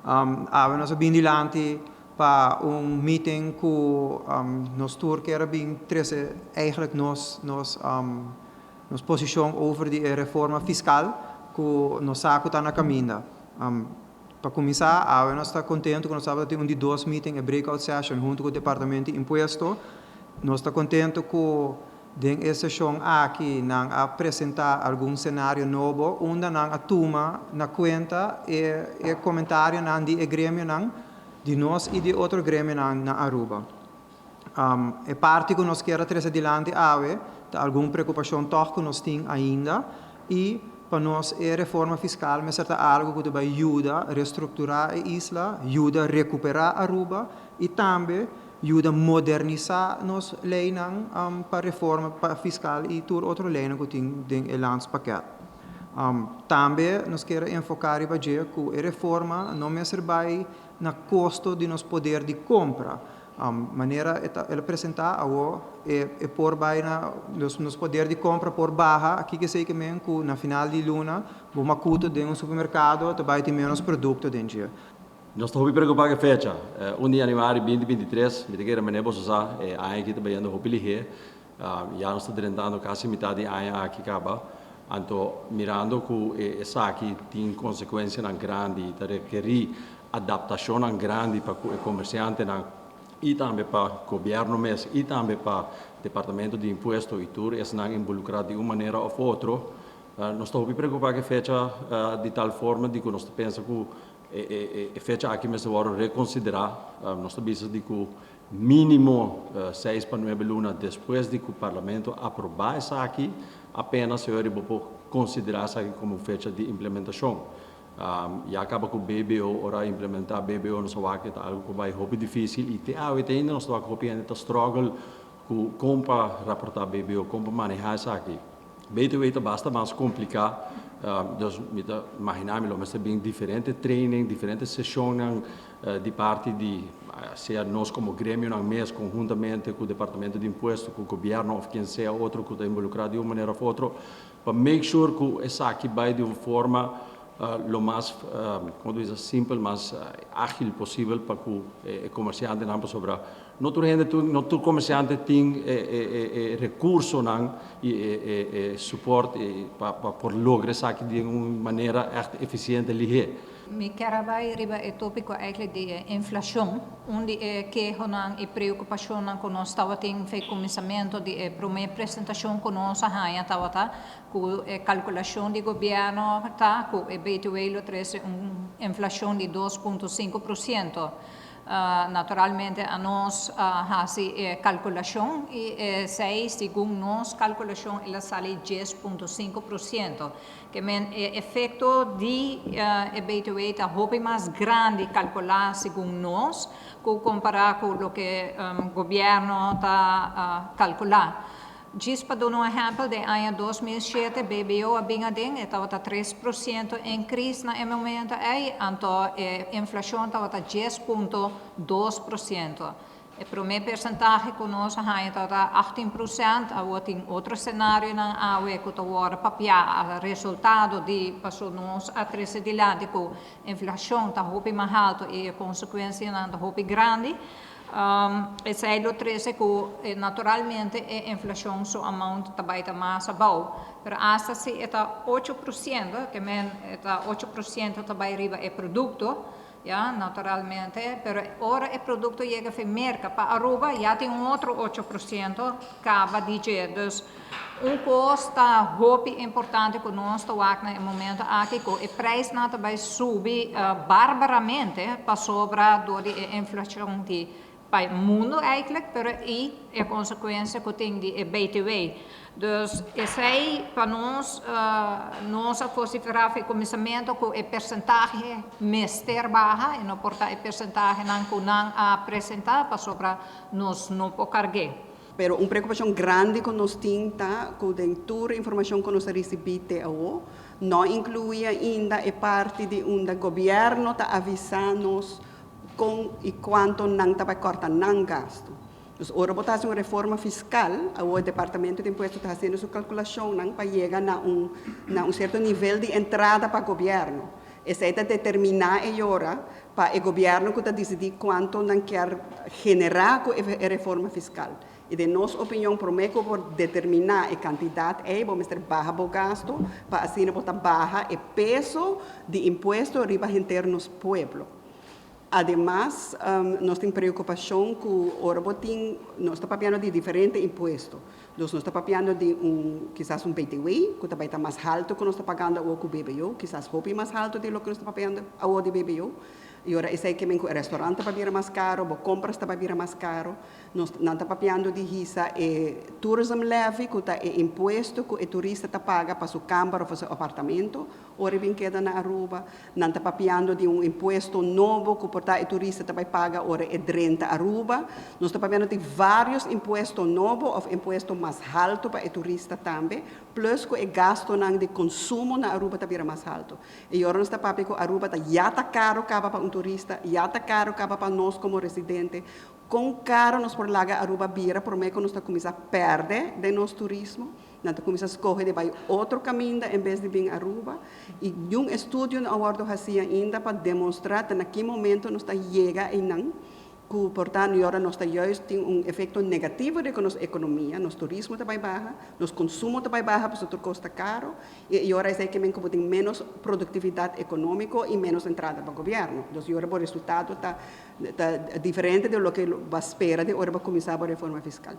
Nós bindilanti para meeting com nós turque era bem treze eigenlijk nos posição over de reforma fiscal que nós saco tá na caminho. Para começar, nós está contente que nós temos de dois meetings e breakout session junto com o departamento de imposto. Nós está contente que essa sessão aqui não apresentar algum cenário novo, onde não atuma na conta e comentário não de grêmio não de nós e de outro grêmio na Aruba. É parte que nós queremos trazer adiante alguma preocupação que nós temos ainda e para nós é reforma fiscal, mas é algo que vai ajudar a reestruturar a isla, ajuda a recuperar Aruba e também ajuda a modernizar nos leis para reforma fiscal e todo outro lei que tem no landspaket. Também nós queremos enfocar que a reforma não é serve no custo de nos poder de compra. Maneira ela apresentar é por nos poder de compra por barra aqui que sei que na final de luna vamos acuto de supermercado também tem menos produto dentro. Nós estamos preocupados com a fecha. 1 de janeiro de 2023, me diga que nós usar aí que também ando hopili já nós estamos tentando quase metade aí aqui acaba. Então mirando que essa aqui tem consequências grandes, requer adaptação grande para o comerciante e também para o governo mesmo, e também para o departamento de imposto e tudo, eles estão involucrados de uma maneira ou outra. Nós estamos preocupados com a fecha de tal forma que nós pensamos que a fecha aqui mesmo vai reconsiderar. Nós estamos de que mínimo 6 para 9 lunas depois de que o parlamento aprovar essa aqui, apenas se vai considerar essa aqui como fecha de implementação. E acaba com o BBO, ora implementar BBO no Slovaquia é algo que vai ser difícil e ainda no Slovaquia ainda struggle com como rapportar BBO, como manejar isso aqui. BTW é bastante mais complicado, então imaginamos mas é bem diferente training, diferentes sessões de parte de seja nós como grêmio mesmo conjuntamente com o departamento de imposto, com o governo ou quem seja outro que está involucrado de uma maneira ou outra, para make sure que essa aqui vai de uma forma lo mais, como diz, simples, mais ágil possível para que o comerciante não sobre. Não todo comerciante tem recursos e suporte para lograr isso aqui de uma maneira eficiente e ligeira. Me quero riba o tópico eigenlijk de inflação, onde que a preocupação que nós estava tendo foi começamento de primeira apresentação que nós estava com a calculação do governo com o BTW traz inflação de 2,5%. Naturalmente a nós faz calculação e segundo nós calculação ela sai 10,5%, que é efeito de BTW está muito mais grande calcular segundo nós que comparar com o que o governo está calculando. Just para dar exemplo, de ano 2007, BBO estava 3% em crise no momento, então a inflação estava 10,2%. O primeiro percentagem que nós estava 18%, agora tem outro cenário na AUE que agora papiar o resultado de passou nós a trazer adiante que a inflação está muito mais alta e a consequência está muito grande. Esse é o 13 que naturalmente a inflação so amount também está mais abaixo, mas hasta se está 8%, que está 8% também riba é produto, naturalmente, mas ora o produto chega a merca para Aruba já tem outro 8% acaba de dizer, então custo muito importante que nós estamos no momento aqui que o preço não vai subir barbaramente para sobre a inflação de para o mundo eigenlijk, pero e a consequência que tem de BTW. Dus esse aí para nós vociferar o começamento com o percentagem mester baixa e não portar o percentagem não apresentar para sobre nós não carregar. Pero uma preocupação grande que nós temos com toda a informação que nós recebemos não inclui ainda a parte de onde o governo está avisando com e quanto não está cortar não gasto. Então, ora botar uma reforma fiscal, o departamento de impostos está fazendo sua calculação para chegar a um certo nível de entrada para o governo. Essa é determinar agora para o governo que decidir quanto não quer generar com a reforma fiscal. E de nossa opinião, promete por determinar a quantidade, vamos ter barra o gasto, para assim botar barra o peso de imposto riba internos pueblo. Además, nós temos preocupação com o Orbotim, nós estamos pagando de diferentes impostos. Nós estamos pagando de quizás um PTU, que também está mais alto que nós estamos pagando o BBO, quizás um mais alto do que nós estamos pagando o de BBO. E agora, isso é que o restaurante está pagando mais caro, a compras está pagando mais caro. Nós não estamos pagando de risa tourism levy, que é o imposto que o turista está paga para sua câmara ou para seu apartamento, ou bem queda na Aruba. Não estamos pagando de imposto novo que o turista também paga, ou é 30 Aruba. Nós estamos pagando de vários impostos novos, ou impostos mais altos para o turista também, plus que o gasto de consumo na Aruba também é mais alto. E agora nós estamos pagando que a Aruba já está caro para turista, já está caro para nós como residente. Com caro nós por lá a Aruba vira, por meio que nós começamos a perder de nosso turismo, nós começamos a escolher de vai outro caminho em vez de vir a Aruba. E estudo na Awardo fazia ainda para demonstrar que naquele momento nós chega e não, que portanto agora nós tem efeito negativo de nossa economia, nosso turismo também baixa, nosso consumo também baixa, porque tudo custa caro, e agora é que tem menos produtividade econômica e menos entrada para o governo. Então, agora o resultado está diferente do que se espera de agora começar a reforma fiscal.